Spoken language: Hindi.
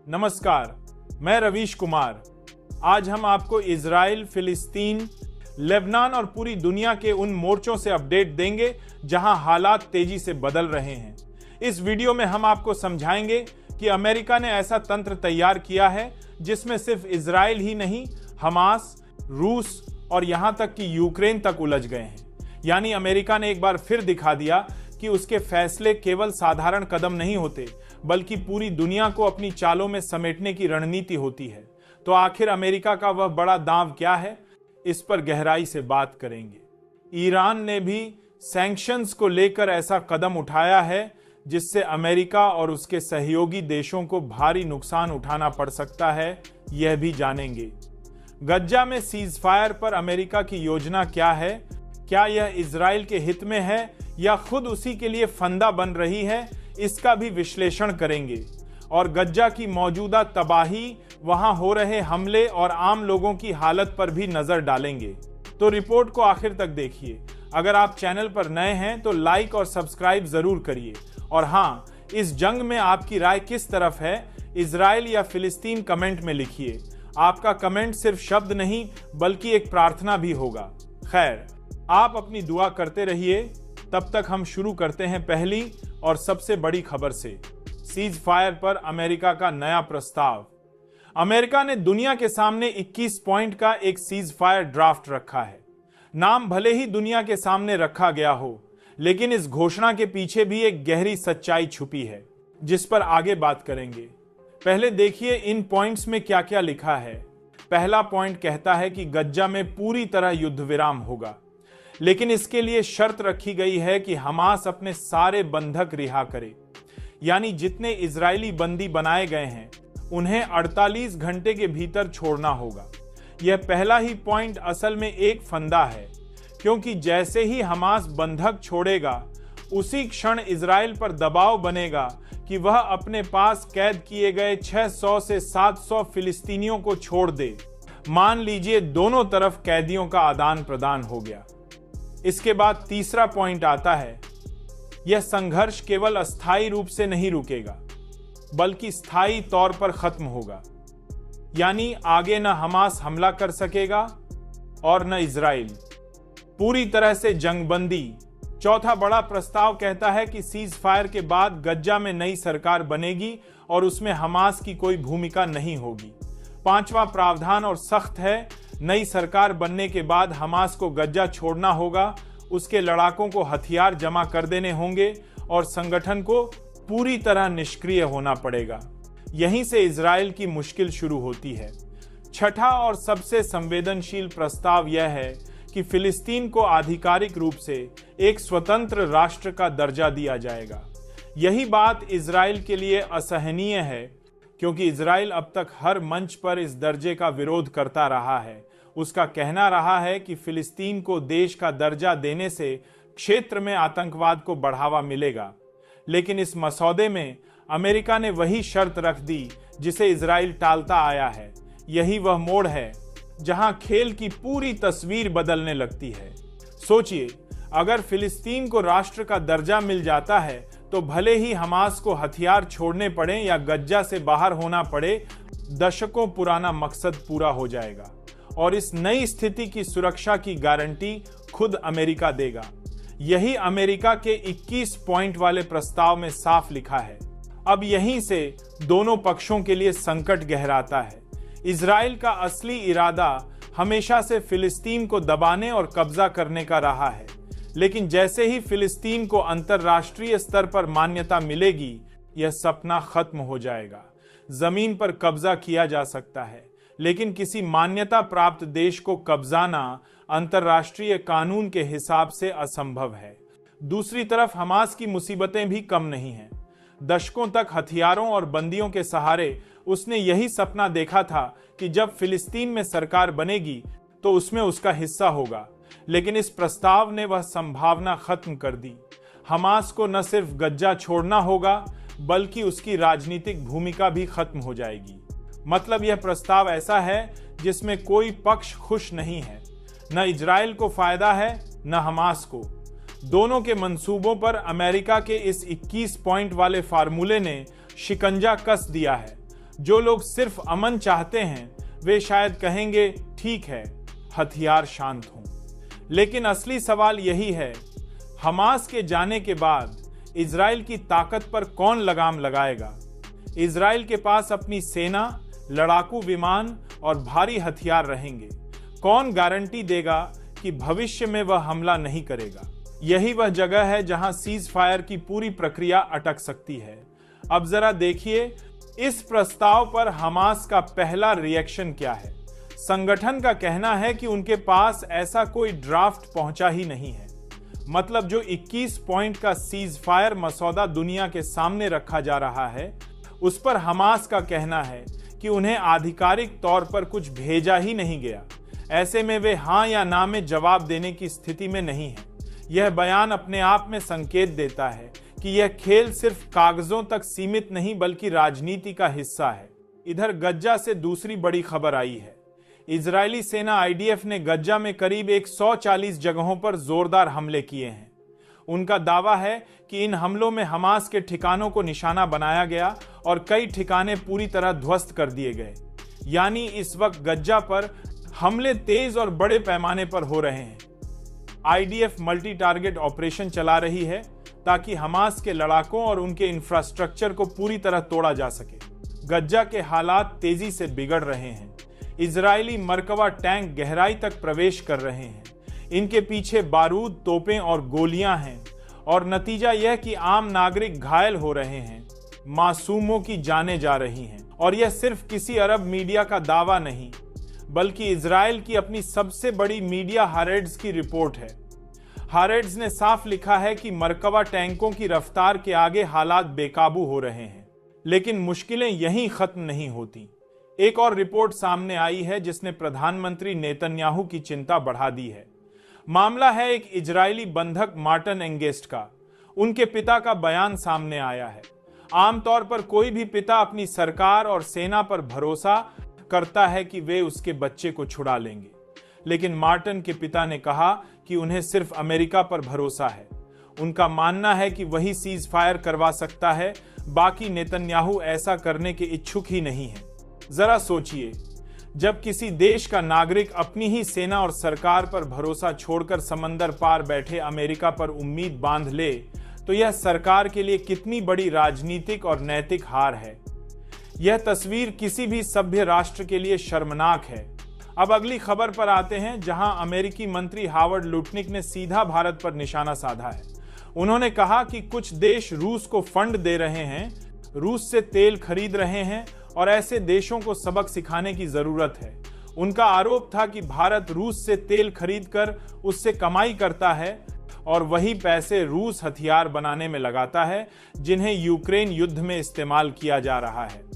नमस्कार, मैं रवीश कुमार। आज हम आपको इजराइल, फिलिस्तीन, लेबनान और पूरी दुनिया के उन मोर्चों से अपडेट देंगे जहां हालात तेजी से बदल रहे हैं। इस वीडियो में हम आपको समझाएंगे कि अमेरिका ने ऐसा तंत्र तैयार किया है जिसमें सिर्फ इजराइल ही नहीं, हमास, रूस और यहां तक कि यूक्रेन तक उलझ गए हैं। यानी अमेरिका ने एक बार फिर दिखा दिया कि उसके फैसले केवल साधारण कदम नहीं होते, बल्कि पूरी दुनिया को अपनी चालों में समेटने की रणनीति होती है। तो आखिर अमेरिका का वह बड़ा दांव क्या है, इस पर गहराई से बात करेंगे। ईरान ने भी सैंक्शंस को लेकर ऐसा कदम उठाया है जिससे अमेरिका और उसके सहयोगी देशों को भारी नुकसान उठाना पड़ सकता है, यह भी जानेंगे। गज्जा में सीज फायर पर अमेरिका की योजना क्या है, क्या यह इजराइल के हित में है या खुद उसी के लिए फंदा बन रही है, इसका भी विश्लेषण करेंगे। और गज्जा की मौजूदा तबाही, वहां हो रहे हमले और आम लोगों की हालत पर भी नजर डालेंगे। तो रिपोर्ट को आखिर तक देखिए। अगर आप चैनल पर नए हैं तो लाइक और सब्सक्राइब जरूर करिए। और हाँ, इस जंग में आपकी राय किस तरफ है, इजराइल या फिलिस्तीन, कमेंट में लिखिए। आपका कमेंट सिर्फ शब्द नहीं बल्कि एक प्रार्थना भी होगा। खैर, आप अपनी दुआ करते रहिए। तब तक हम शुरू करते हैं पहली और सबसे बड़ी खबर से। सीज फायर पर अमेरिका का नया प्रस्ताव। अमेरिका ने दुनिया के सामने 21 पॉइंट का एक सीज फायर ड्राफ्ट रखा है। नाम भले ही दुनिया के सामने रखा गया हो, लेकिन इस घोषणा के पीछे भी एक गहरी सच्चाई छुपी है, जिस पर आगे बात करेंगे। पहले देखिए इन पॉइंट्स में क्या क्या लिखा है। पहला पॉइंट कहता है कि गज्जा में पूरी तरह युद्ध विराम होगा, लेकिन इसके लिए शर्त रखी गई है कि हमास अपने सारे बंधक रिहा करे। यानी जितने इजरायली बंदी बनाए गए हैं उन्हें 48 घंटे के भीतर छोड़ना होगा। यह पहला ही पॉइंट असल में एक फंदा है, क्योंकि जैसे ही हमास बंधक छोड़ेगा उसी क्षण इजराइल पर दबाव बनेगा कि वह अपने पास कैद किए गए 600 से 700 फिलिस्तीनियों को छोड़ दे। मान लीजिए दोनों तरफ कैदियों का आदान प्रदान हो गया। इसके बाद तीसरा पॉइंट आता है, यह संघर्ष केवल अस्थायी रूप से नहीं रुकेगा, बल्कि स्थायी तौर पर खत्म होगा। यानी आगे न हमास हमला कर सकेगा और न इजराइल। पूरी तरह से जंगबंदी। चौथा बड़ा प्रस्ताव कहता है कि सीज फायर के बाद गज्जा में नई सरकार बनेगी और उसमें हमास की कोई भूमिका नहीं होगी। पांचवा प्रावधान और सख्त है, नई सरकार बनने के बाद हमास को गज्जा छोड़ना होगा, उसके लड़ाकों को हथियार जमा कर देने होंगे और संगठन को पूरी तरह निष्क्रिय होना पड़ेगा। यहीं से इजराइल की मुश्किल शुरू होती है। छठा और सबसे संवेदनशील प्रस्ताव यह है कि फिलिस्तीन को आधिकारिक रूप से एक स्वतंत्र राष्ट्र का दर्जा दिया जाएगा। यही बात इजराइल के लिए असहनीय है, क्योंकि इजराइल अब तक हर मंच पर इस दर्जे का विरोध करता रहा है। उसका कहना रहा है कि फिलिस्तीन को देश का दर्जा देने से क्षेत्र में आतंकवाद को बढ़ावा मिलेगा। लेकिन इस मसौदे में अमेरिका ने वही शर्त रख दी जिसे इजराइल टालता आया है। यही वह मोड़ है जहां खेल की पूरी तस्वीर बदलने लगती है। सोचिए, अगर फिलिस्तीन को राष्ट्र का दर्जा मिल जाता है तो भले ही हमास को हथियार छोड़ने पड़े या गज्जा से बाहर होना पड़े, दशकों पुराना मकसद पूरा हो जाएगा। और इस नई स्थिति की सुरक्षा की गारंटी खुद अमेरिका देगा। यही अमेरिका के 21 पॉइंट वाले प्रस्ताव में साफ लिखा है। अब यहीं से दोनों पक्षों के लिए संकट गहराता है। इजराइल का असली इरादा हमेशा से फिलिस्तीन को दबाने और कब्जा करने का रहा है, लेकिन जैसे ही फिलिस्तीन को अंतर्राष्ट्रीय स्तर पर मान्यता मिलेगी, यह सपना खत्म हो जाएगा। जमीन पर कब्जा किया जा सकता है, लेकिन किसी मान्यता प्राप्त देश को कब्जाना अंतर्राष्ट्रीय कानून के हिसाब से असंभव है। दूसरी तरफ हमास की मुसीबतें भी कम नहीं हैं। दशकों तक हथियारों और बंदियों के सहारे उसने यही सपना देखा था कि जब फिलिस्तीन में सरकार बनेगी तो उसमें उसका हिस्सा होगा, लेकिन इस प्रस्ताव ने वह संभावना खत्म कर दी। हमास को न सिर्फ गज्जा छोड़ना होगा, बल्कि उसकी राजनीतिक भूमिका भी खत्म हो जाएगी। मतलब यह प्रस्ताव ऐसा है जिसमें कोई पक्ष खुश नहीं है। न इजराइल को फायदा है न हमास को। दोनों के मंसूबों पर अमेरिका के इस 21 पॉइंट वाले फार्मूले ने शिकंजा कस दिया है। जो लोग सिर्फ अमन चाहते हैं वे शायद कहेंगे ठीक है, हथियार शांत हों। लेकिन असली सवाल यही है, हमास के जाने के बाद इजराइल की ताकत पर कौन लगाम लगाएगा? इजराइल के पास अपनी सेना, लड़ाकू विमान और भारी हथियार रहेंगे। कौन गारंटी देगा कि भविष्य में वह हमला नहीं करेगा? यही वह जगह है जहां सीज फायर की पूरी प्रक्रिया अटक सकती है। अब जरा देखिए इस प्रस्ताव पर हमास का पहला रिएक्शन क्या है। संगठन का कहना है कि उनके पास ऐसा कोई ड्राफ्ट पहुंचा ही नहीं है। मतलब जो 21 पॉइंट का सीज फायर मसौदा दुनिया के सामने रखा जा रहा है, उस पर हमास का कहना है कि उन्हें आधिकारिक तौर पर कुछ भेजा ही नहीं गया। ऐसे में वे हां या ना में जवाब देने की स्थिति में नहीं है। यह बयान अपने आप में संकेत देता है कि यह खेल सिर्फ कागजों तक सीमित नहीं बल्कि राजनीति का हिस्सा है। इधर गज्जा से दूसरी बड़ी खबर आई है। इजरायली सेना IDF ने गज्जा में करीब 140 जगहों पर जोरदार हमले किए हैं। उनका दावा है कि इन हमलों में हमास के ठिकानों को निशाना बनाया गया और कई ठिकाने पूरी तरह ध्वस्त कर दिए गए। यानी इस वक्त गज्जा पर हमले तेज और बड़े पैमाने पर हो रहे हैं। IDF मल्टी टारगेट ऑपरेशन चला रही है ताकि हमास के लड़ाकों और उनके इंफ्रास्ट्रक्चर को पूरी तरह तोड़ा जा सके। गज्जा के हालात तेजी से बिगड़ रहे हैं। इजरायली मरकवा टैंक गहराई तक प्रवेश कर रहे हैं। इनके पीछे बारूद, तोपें और गोलियां हैं और नतीजा यह कि आम नागरिक घायल हो रहे हैं, मासूमों की जानें जा रही हैं। और यह सिर्फ किसी अरब मीडिया का दावा नहीं बल्कि इजराइल की अपनी सबसे बड़ी मीडिया हारेड्स की रिपोर्ट है। हारेड्स ने साफ लिखा है कि मरकवा टैंकों की रफ्तार के आगे हालात बेकाबू हो रहे हैं। लेकिन मुश्किलें यहीं खत्म नहीं होती। एक और रिपोर्ट सामने आई है जिसने प्रधानमंत्री नेतन्याहू की चिंता बढ़ा दी है। मामला है एक इजरायली बंधक मार्टिन एंगेस्ट का। उनके पिता का बयान सामने आया है। आमतौर पर कोई भी पिता अपनी सरकार और सेना पर भरोसा करता है कि वे उसके बच्चे को छुड़ा लेंगे। लेकिन मार्टिन के पिता ने कहा कि उन्हें सिर्फ अमेरिका पर भरोसा है। उनका मानना है कि वही सीज फायर करवा सकता है, बाकी नेतन्याहू ऐसा करने के इच्छुक ही नहीं है। जरा सोचिए, जब किसी देश का नागरिक अपनी ही सेना और सरकार पर भरोसा छोड़कर समंदर पार बैठे अमेरिका पर उम्मीद बांध ले, तो यह सरकार के लिए कितनी बड़ी राजनीतिक और नैतिक हार है। यह तस्वीर किसी भी सभ्य राष्ट्र के लिए शर्मनाक है। अब अगली खबर पर आते हैं, जहां अमेरिकी मंत्री हावर्ड लुटनिक ने सीधा भारत पर निशाना साधा है। उन्होंने कहा कि कुछ देश रूस को फंड दे रहे हैं, रूस से तेल खरीद रहे हैं और ऐसे देशों को सबक सिखाने की जरूरत है। उनका आरोप था कि भारत रूस से तेल खरीदकर उससे कमाई करता है और वही पैसे रूस हथियार बनाने में लगाता है, जिन्हें यूक्रेन युद्ध में इस्तेमाल किया जा रहा है।